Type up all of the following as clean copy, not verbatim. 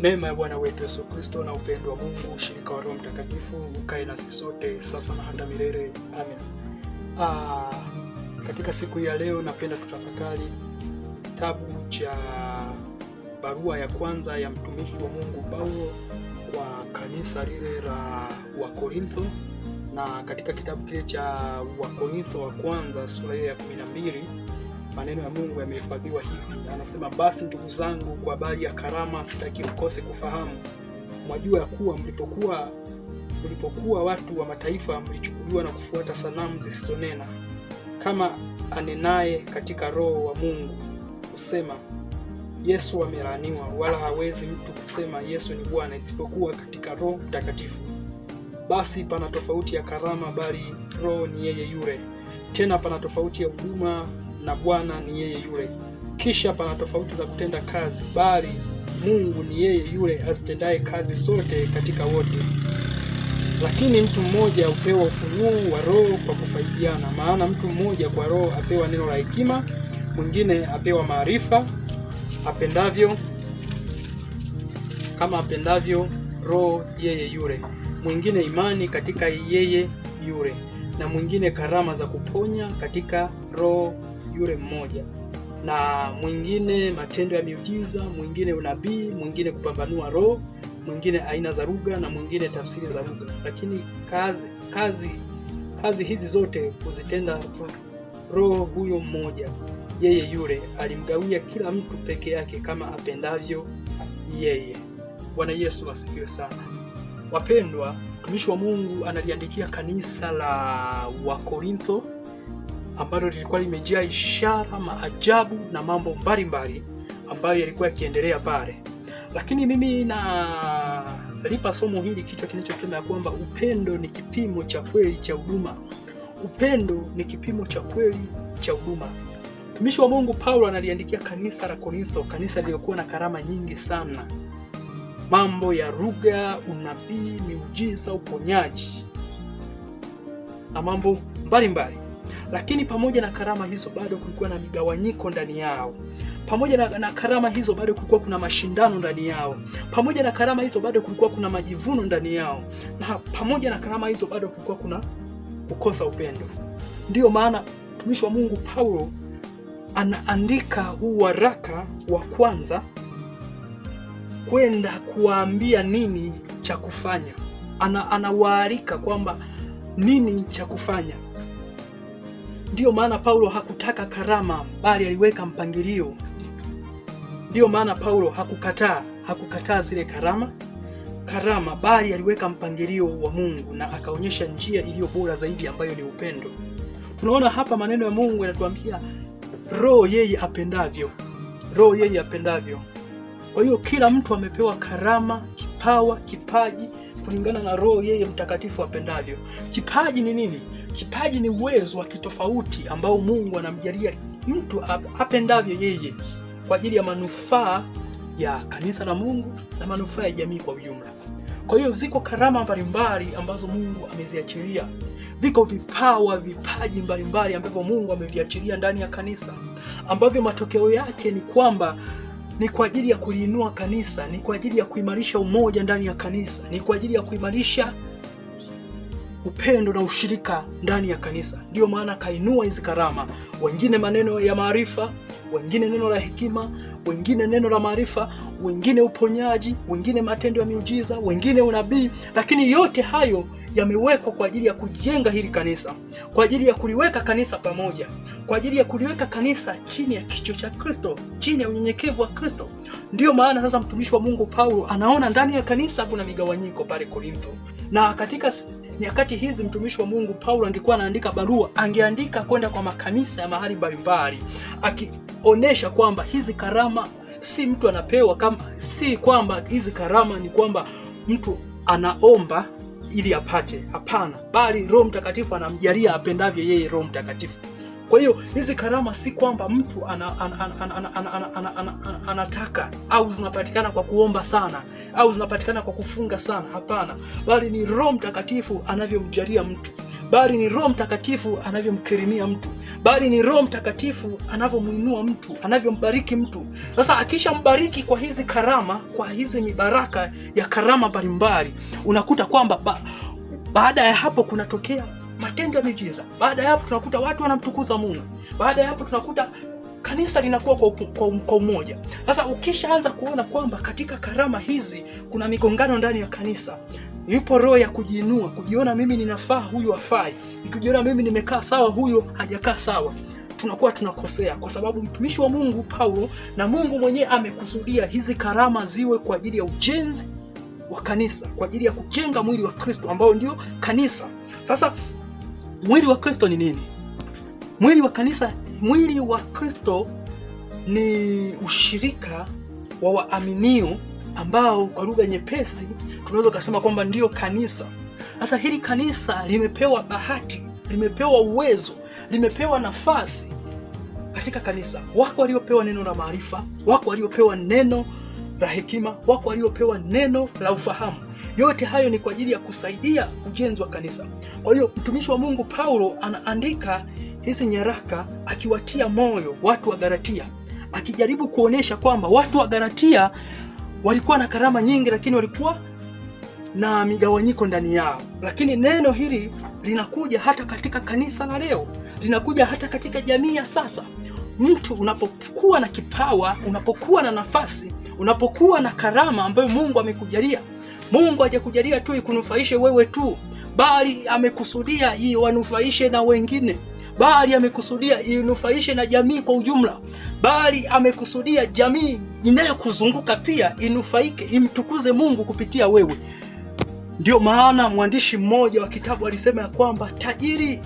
Neema ya Bwana wetu Yesu Kristo na upendo wa Mungu, ushirika wa Roho Mtakatifu ukae na sisi sote sasa na hata milele. Amen. Katika siku ya leo napenda tutafakari kitabu cha barua ya kwanza ya mtumishi wa Mungu Paulo kwa kanisa lile la Wakorintho, na katika kitabu kile cha Wakorintho wa kwanza sura ya 12 maneno ya Mungu yamehifadhiwa hivi. Anasema, basi ndugu zangu, kwa habari ya karama sitaki mkose kufahamu. Mwajua ya kuwa mlipokuwa watu wa mataifa mlichukuliwa na kufuata sanamu zisizonena, kama anenaye katika roho wa Mungu kusema Yesu amelaaniwa, wala hawezi mtu kusema Yesu ni Bwana isipokuwa katika Roho Mtakatifu. Basi pana tofauti ya karama, bali Roho ni yeye yule. Tena pana tofauti ya huduma, na Bwana ni yeye yule. Kisha pana tofauti za kutenda kazi, bali Mungu ni yeye yule azitendaye kazi zote katika wote. Lakini mtu mmoja hupewa ufunuo wa Roho kwa kufaidiana. Maana mtu mmoja kwa Roho apewa neno la hekima, mwingine apewa maarifa kama apendavyo Roho yeye yule, mwingine imani katika yeye yule, na mwingine karama za kuponya katika Roho yule mmoja, na mwingine matendo ya miujiza, mwingine unabii, mwingine kupambanua roho, mwingine aina za lugha, na mwingine tafsiri za lugha. Lakini kazi hizi zote huzitenda Roho huyo mmoja yeye yule, alimgawia kila mtu peke yake kama apendavyo yeye. Bwana Yesu asifiwe sana. Wapendwa, mtumishi wa Mungu analiandikia kanisa la Wakorintho ambalo lilikuwa limejaa ishara, maajabu na mambo mbalimbali ambayo yalikuwa yakiendelea pale. Lakini mimi nalipa somo hili kichwa kinachosema ya kwamba upendo ni kipimo cha kweli cha huduma. Upendo ni kipimo cha kweli cha huduma. Mtumishi wa Mungu Paulo analiandikia kanisa la Korintho, kanisa lililokuwa na karama nyingi sana, mambo ya lugha, unabii, miujiza, uponyaji na mambo mbalimbali. Lakini pamoja na karama hizo bado kulikuwa na migawanyiko ndani yao. Pamoja na karama hizo bado kulikuwa kuna mashindano ndani yao. Pamoja na karama hizo bado kulikuwa kuna majivuno ndani yao. Na pamoja na karama hizo bado kulikuwa kuna kukosa upendo. Ndiyo maana mtumishi wa Mungu Paulo anaandika huu waraka wa kwanza kwenda kuwaambia nini cha kufanya. Anawaalika kwamba nini cha kufanya. Ndiyo maana Paulo hakutaka karama, bali aliweka mpangilio. Ndiyo maana Paulo hakukataa zile karama, bali aliweka mpangilio wa Mungu na akaonyesha njia iliyo bora zaidi ambayo ni upendo. Tunaona hapa maneno ya Mungu yanatuambia Roho yeye apendavyo. Roho yeye apendavyo. Kwa hiyo kila mtu amepewa karama, kipawa, kipaji kulingana na Roho yeye Mtakatifu apendavyo. Kipaji ni nini? Kipaji ni uwezo wa kitofauti ambao Mungu anamjalia mtu apendavyo yeye kwa ajili ya manufaa ya kanisa la Mungu na manufaa ya jamii kwa ujumla. Kwa hiyo ziko karama mbalimbali ambazo Mungu ameziachilia. Viko vipaji mbalimbali ambavyo Mungu ameviachilia ndani ya kanisa, ambavyo matokeo yake ni kwamba ni kwa ajili ya kuliinua kanisa, ni kwa ajili ya kuimarisha umoja ndani ya kanisa, ni kwa ajili ya kuimarisha upendo na ushirika ndani ya kanisa. Ndiyo maana kainua hizi karama. Wengine maneno ya maarifa, wengine neno la hekima, wengine neno la maarifa, wengine uponyaji, wengine matendo ya miujiza, wengine unabii. Lakini yote hayo yamewekwa kwa ajili ya kujenga hili kanisa, kwa ajili ya kuliweka kanisa pamoja, kwa ajili ya kuliweka kanisa chini ya kichwa cha Kristo, chini ya unyenyekevu wa Kristo. Ndiyo maana sasa mtumishi wa Mungu Paulo anaona ndani ya kanisa kuna migawanyiko pale Korintho. Na katika nyakati hizi mtumishi wa Mungu Paulo angekuwa anaandika barua, angeandika kwenda kwa makanisa ya mahali mbalimbali, akionesha kwamba hizi karama si mtu anapewa si kwamba hizi karama ni kwamba mtu anaomba ili apate. Hapana, bali Roho Mtakatifu anamjalia apendavyo yeye Roho Mtakatifu. Kwa hiyo hizi karama si kwamba mtu anataka au zinapatikana kwa kuomba sana au zinapatikana kwa kufunga sana. Hapana, bali ni Roho Mtakatifu anavyomjalia mtu. bali ni Roho Mtakatifu anavyomkirimia mtu, bali ni Roho Mtakatifu anavyomuinua mtu, anavyombariki mtu. Sasa akishambariki kwa hizi karama, kwa hizi mibaraka ya karama mbalimbali, unakuta kwamba baada ya hapo kunatokea matendo ya miujiza. Baada ya hapo tunakuta watu wanamtukuza Mungu. Baada ya hapo tunakuta kanisa linakuwa kwa umoja. Sasa ukishaanza kuona kwamba katika karama hizi kuna migongano ndani ya kanisa, yupo roho ya kujiinua, kujiona mimi ninafaa, huyu hafai, kujiona mimi nimekaa sawa, huyo hajakaa sawa, tunakuwa tunakosea, kwa sababu mtumishi wa Mungu Paulo na Mungu mwenyewe amekusudia hizi karama ziwe kwa ajili ya ujenzi wa kanisa, kwa ajili ya kujenga mwili wa Kristo ambao ndio kanisa. Sasa mwili wa Kristo ni nini? Mwili wa kanisa, mwili wa Kristo ni ushirika wa waaminio ambao kwa lugha nyepesi tunaweza kusema kwamba ndio kanisa. Sasa hili kanisa limepewa bahati, limepewa uwezo, limepewa nafasi katika kanisa. Wako waliopewa neno la maarifa, wako waliopewa neno la hekima, wako waliopewa neno la ufahamu. Yote hayo ni kwa ajili ya kusaidia ujenzi wa kanisa. Kwa hiyo mtumishi wa Mungu Paulo anaandika hizi nyaraka akiwatia moyo watu wa Galatia, akijaribu kuonesha kwamba watu wa Galatia walikuwa na karama nyingi, lakini walikuwa na migawanyiko ndani yao. Lakini neno hili linakuja hata katika kanisa la leo, linakuja hata katika jamii ya sasa. Mtu unapokuwa na kipawa, unapokuwa na nafasi, unapokuwa na karama ambayo Mungu amekujalia, Mungu hajakujalia tu ikunufaishe wewe tu, bali amekusudia iwanufaishe na wengine, bali amekusudia inufaishe na jamii kwa ujumla, bali amekusudia jamii inayokuzunguka pia inufaike, imtukuze Mungu kupitia wewe. Ndio maana mwandishi mmoja wa kitabu alisema ya kwamba tajiri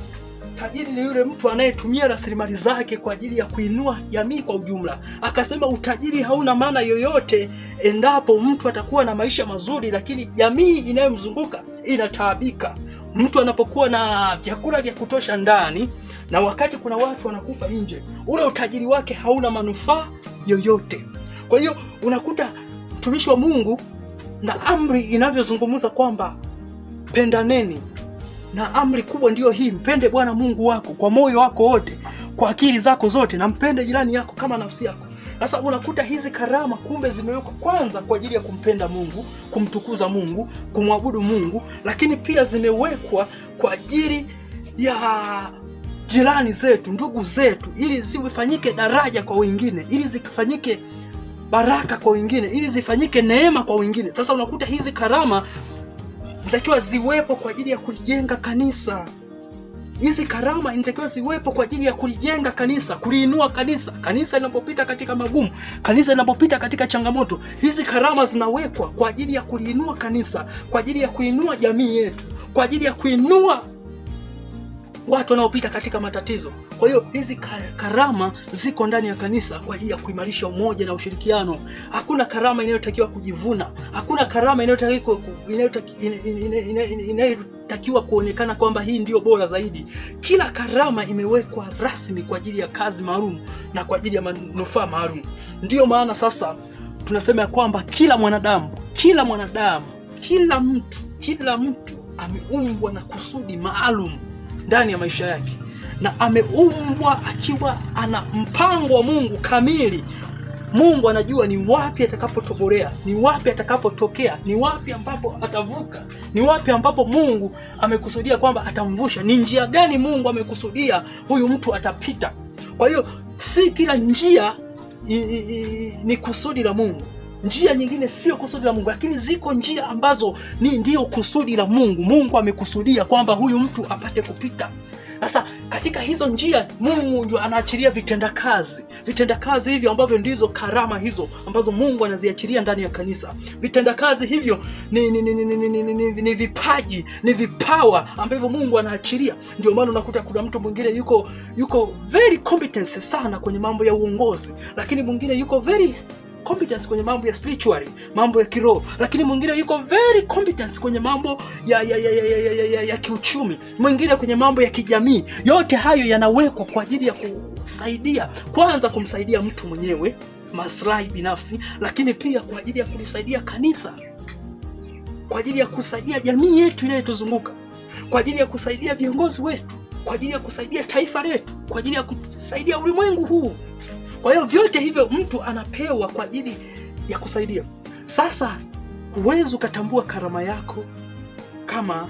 ni yule mtu anayetumia rasilimali zake kwa ajili ya kuinua jamii kwa ujumla. Akasema utajiri hauna maana yoyote endapo mtu atakuwa na maisha mazuri lakini jamii inayomzunguka inataabika. Mtu anapokuwa na vyakula vya kutosha ndani na wakati kuna watu wanakufa nje, ule utajiri wake hauna manufaa yoyote. Kwa hiyo unakuta mtumishi wa Mungu na amri inavyozungumza kwamba pendaneni, na amri kubwa ndiyo hii: mpende Bwana Mungu wako kwa moyo wako wote, kwa akili zako zote, na mpende jirani yako kama nafsi yako. Sasa unakuta hizi karama kumbe zimewekwa kwanza kwa ajili ya kumpenda Mungu, kumtukuza Mungu, kumwabudu Mungu, lakini pia zimewekwa kwa ajili ya jirani zetu, ndugu zetu, ili zifanyike daraja kwa wengine, ili zifanyike baraka kwa wengine, ili zifanyike neema kwa wengine. Sasa unakuta hizi karama inatakiwa ziwepo kwa ajili ya kulijenga kanisa. Hizi karama inatakiwa ziwepo kwa ajili ya kulijenga kanisa, kuliinua kanisa. Kanisa linapopita katika magumu, kanisa linapopita katika changamoto, hizi karama zinawekwa kwa ajili ya kuliinua kanisa, kwa ajili ya kuinua jamii yetu, kwa ajili ya kuinua watu wanaopita katika matatizo. Kwa hiyo hizi karama ziko ndani ya kanisa kwa ajili ya kuimarisha umoja na ushirikiano. Hakuna karama inayotakiwa kujivuna, hakuna karama inayotakiwa kuonekana kwamba hii ndio bora zaidi. Kila karama imewekwa rasmi kwa ajili ya kazi maalum na kwa ajili ya manufaa maalum. Ndiyo maana sasa tunasema ya kwamba kila mwanadamu, kila mtu ameumbwa na kusudi maalum ndani ya maisha yake, na ameumbwa akiwa ana mpango wa Mungu kamili. Mungu anajua ni wapi atakapotobolea, ni wapi atakapotokea, ni wapi ambapo atavuka, ni wapi ambapo Mungu amekusudia kwamba atamvusha, ni njia gani Mungu amekusudia huyu mtu atapita. Kwa hiyo si kila njia ni kusudi la Mungu, njia nyingine sio kusudi la Mungu, lakini ziko njia ambazo ndio kusudi la Mungu. Mungu amekusudia kwamba huyu mtu apate kupita. Sasa katika hizo njia Mungu ndio anaachilia vitendakazi hivyo ambavyo ndizo karama hizo ambazo Mungu anaziachilia ndani ya kanisa. Vitendakazi hivyo ni vipaji, ni vipawa ambavyo Mungu anaachilia. Ndio maana unakuta kuna mtu mwingine yuko very competent sana kwenye mambo ya uongozi, lakini mwingine yuko very competence kwenye mambo ya spiritual, mambo ya kiroho, lakini mwingine yuko very competence kwenye mambo ya kiuchumi, mwingine kwenye mambo ya kijamii. Yote hayo yanawekwa kwa ajili ya kusaidia, kwanza kumsaidia mtu mwenyewe, maslahi binafsi, lakini pia kwa ajili ya kulisaidia kanisa, kwa ajili ya kusaidia jamii yetu inayotuzunguka. kwa ajili ya kusaidia viongozi wetu, kwa ajili ya kusaidia taifa letu, kwa ajili ya kusaidia ulimwengu huu. Kwa hiyo vyote hivyo mtu anapewa kwa ajili ya kusaidia. Sasa huwezi ukatambua karama yako kama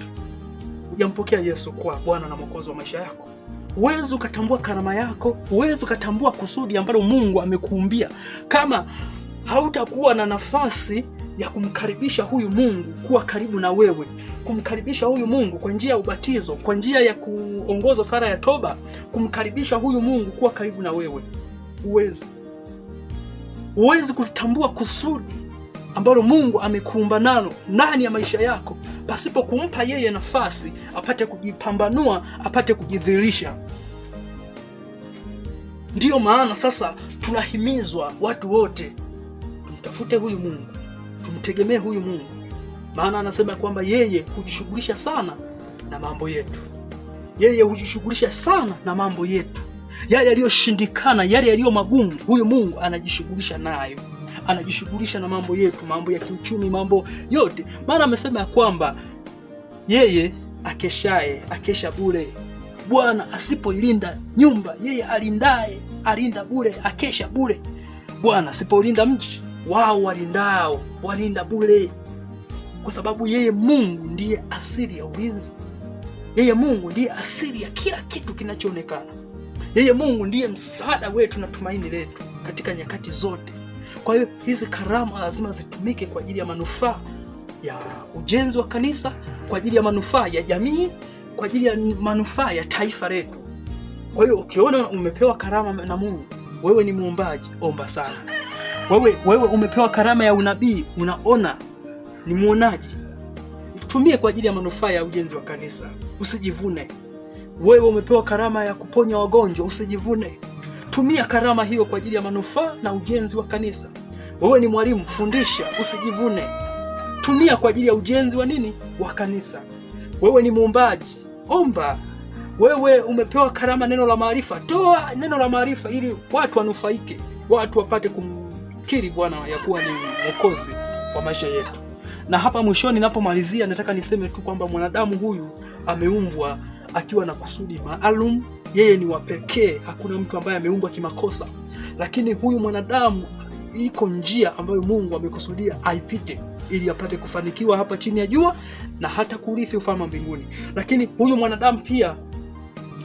hujampokea Yesu kwa Bwana na Mwokozi wa maisha yako. Huwezi ukatambua karama yako, huwezi ukatambua kusudi ambalo Mungu amekuumbia kama hautakuwa na nafasi ya kumkaribisha huyu Mungu kuwa karibu na wewe, kumkaribisha huyu Mungu kwa njia ya ubatizo, kwa njia ya kuongozwa sala ya toba, kumkaribisha huyu Mungu kuwa karibu na wewe. Huwezi kutambua kusudi ambalo Mungu amekuumba nalo ndani ya maisha yako pasipo kumpa yeye nafasi apate kujipambanua, apate kujidhihirisha. Ndiyo maana sasa tunahimizwa watu wote tumtafute huyu Mungu, tumtegemee huyu Mungu, maana anasema kwamba yeye hujishughulisha sana na mambo yetu. Yeye hujishughulisha sana na mambo yetu. Yale yaliyoshindikana, yale yaliyo magumu, huyu Mungu anajishughulisha nayo. Anajishughulisha na mambo yetu, mambo ya kiuchumi, mambo yote. Maana amesema ya kwamba yeye akeshaye akesha bure. Bwana asipoilinda nyumba, yeye alinda bure, akesha bure. Bwana asipolinda mji, wao walindao walinda bure. Kwa sababu yeye Mungu ndiye asili ya ulinzi. Yeye Mungu ndiye asili ya kila kitu kinachoonekana. Yeye Mungu ndiye msaada wetu na tumaini letu katika nyakati zote. Kwa hiyo hizi karama lazima zitumike kwa ajili ya manufaa ya ujenzi wa kanisa, kwa ajili ya manufaa ya jamii, kwa ajili ya manufaa ya taifa letu. Kwa hiyo ukiona umepewa karama na Mungu, wewe ni muombaji, omba sana. Wewe umepewa karama ya unabii, unaona, ni muonaji, tumie kwa ajili ya manufaa ya ujenzi wa kanisa, usijivune. Wewe umepewa karama ya kuponya wagonjwa, usijivune. Tumia karama hiyo kwa ajili ya manufaa na ujenzi wa kanisa. Wewe ni mwalimu, fundisha, usijivune. Tumia kwa ajili ya ujenzi wa nini? Wa kanisa. Wewe ni muombaji, omba. Wewe umepewa karama neno la maarifa, toa neno la maarifa ili watu wanufaike, watu wapate kumkiri Bwana ya kuwa ni Mwokozi wa maisha yetu. Na hapa mwishoni ninapomalizia, nataka niseme tu kwamba mwanadamu huyu ameumbwa akiwa na kusudi maalum. Yeye ni wa pekee, hakuna mtu ambaye ameumbwa kimakosa. Lakini huyu mwanadamu, iko njia ambayo Mungu amekusudia aipite ili apate kufanikiwa hapa chini ya jua na hata kurithi ufalme mbinguni. Lakini huyu mwanadamu pia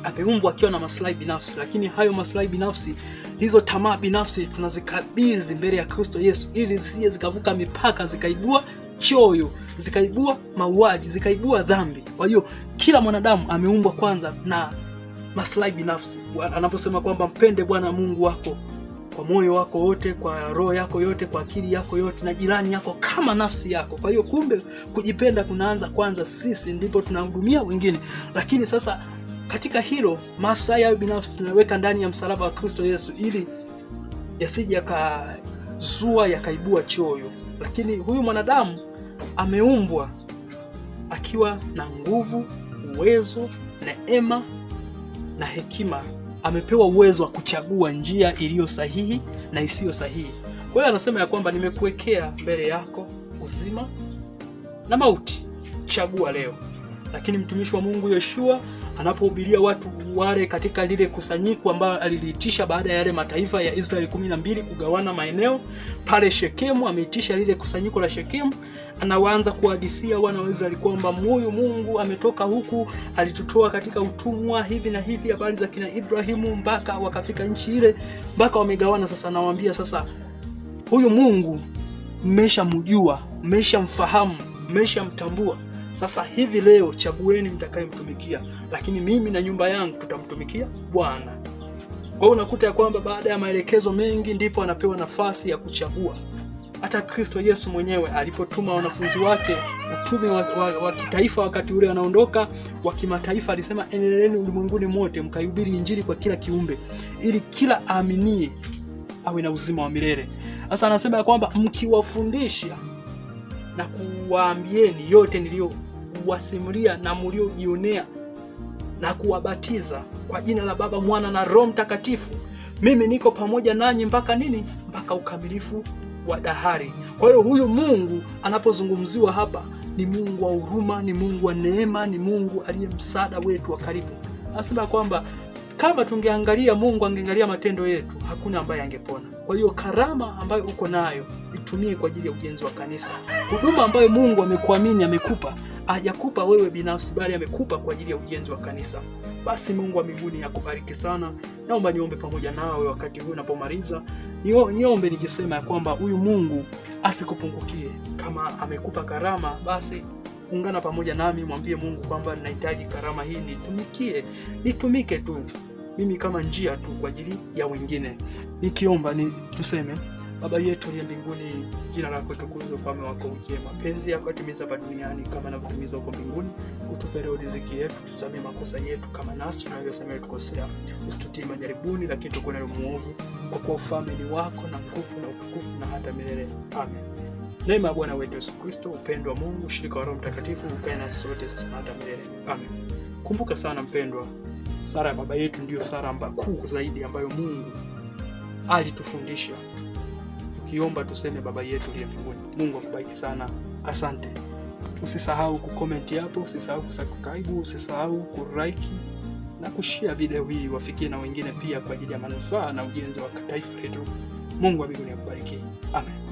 ameumbwa akiwa na maslahi binafsi, lakini hayo maslahi binafsi, hizo tamaa binafsi tunazikabidhi mbele ya Kristo Yesu ili zisije zikavuka mipaka, zikaibua choyo, zikaibua mauaji, zikaibua dhambi. Kwa hiyo kila mwanadamu ameumbwa kwanza na maslahi binafsi. Anaposema kwamba mpende Bwana Mungu wako kwa moyo wako wote, kwa roho yako yote, kwa akili yako yote, na jirani yako kama nafsi yako. Kwa hiyo kumbe kujipenda kunaanza kwanza sisi, ndipo tunahudumia wengine. Lakini sasa katika hilo maslahi yao binafsi tunaweka ndani ya msalaba wa Kristo Yesu ili yasije yakazua yakaibua choyo. Lakini huyu mwanadamu ameumbwa akiwa na nguvu, uwezo, neema na hekima. Amepewa uwezo wa kuchagua njia iliyo sahihi na isiyo sahihi. Kwa hiyo anasema ya kwamba nimekuwekea mbele yako uzima na mauti, chagua leo. Lakini mtumishi wa Mungu Yoshua anapohubiria watu wale katika lile kusanyiko ambalo aliliitisha baada ya yale mataifa ya Israeli 12 kugawana maeneo pale Shekemu, ameitisha lile kusanyiko la Shekemu, anaanza kuhadisia wana wa Israeli kwamba huyu Mungu ametoka huku, alitutoa katika utumwa hivi na hivi, habari za kina Ibrahimu mpaka wakafika nchi ile, mpaka wamegawana. Sasa nawaambia sasa, huyu Mungu mmeshamjua, mmeshamfahamu, mmeshamtambua. Sasa hivi leo chagueni mtakayemtumikia, lakini mimi na nyumba yangu tutamtumikia Bwana. Kwa hiyo unakuta ya kwamba baada ya maelekezo mengi ndipo anapewa nafasi ya kuchagua. Hata Kristo Yesu mwenyewe alipotuma wanafunzi wake utume wa kitaifa, wakati ule anaondoka wa kimataifa, alisema enendeni ulimwenguni mote mkaihubiri injili kwa kila kiumbe ili kila aaminie awe na uzima wa milele. Sasa anasema ya kwamba mkiwafundisha na kuwaambieni yote niliyowasimulia na mliojionea, na kuwabatiza kwa jina la Baba, Mwana na Roho Mtakatifu, mimi niko pamoja nanyi mpaka nini? Mpaka ukamilifu wa dahari. Kwa hiyo huyu Mungu anapozungumziwa hapa ni Mungu wa huruma, ni Mungu wa neema, ni Mungu aliye msaada wetu wa karibu. Anasema kwamba kama tungeangalia Mungu angeangalia matendo yetu, hakuna ambaye angepona. Kwa hiyo karama ambayo uko nayo itumie kwa ajili ya ujenzi wa kanisa. Huduma ambayo Mungu amekuamini, amekupa, hajakupa wewe binafsi, bali amekupa kwa ajili ya ujenzi wa kanisa. Basi Mungu wa mbinguni akubariki sana. Naomba niombe pamoja nawe wakati huu unapomaliza. Niombe nikisema ya kwamba huyu Mungu asikupungukie. Kama amekupa karama, basi ungana pamoja nami, mwambie Mungu kwamba ninahitaji karama hii nitumike tu mimi kama njia tu kwa ajili ya wengine. Nikiomba tuseme: Baba yetu uliye mbinguni, jina lako tukuzwe, ufalme wako uje, mapenzi yako yatimizwe hapa duniani kama yanavyotimizwa huko mbinguni. Utupe leo riziki yetu, tusamehe makosa yetu kama nasi tunavyosamehe tukosea, usitutie majaribuni, lakini tuepushe na muovu, kwa kuwa ufalme ni wako na nguvu na utukufu na hata milele. Amen. Neema ya Bwana wetu Yesu Kristo, upendo wa Mungu, ushirika wa Roho Mtakatifu ukae nasi sote sasa na hata milele. Amen. Kumbuka sana mpendwa, sala ya baba yetu ndiyo sala kuu zaidi ambayo Mungu alitufundisha. Tukiomba tuseme: Baba yetu uliye mbinguni. Mungu akubariki sana. Asante. Usisahau kucomment hapo, usisahau kusubscribe, usisahau kulike na kushare video hii wafikie na wengine pia kwa ajili ya manufaa na ujenzi wa taifa letu. Mungu wa mbinguni akubariki. Amen.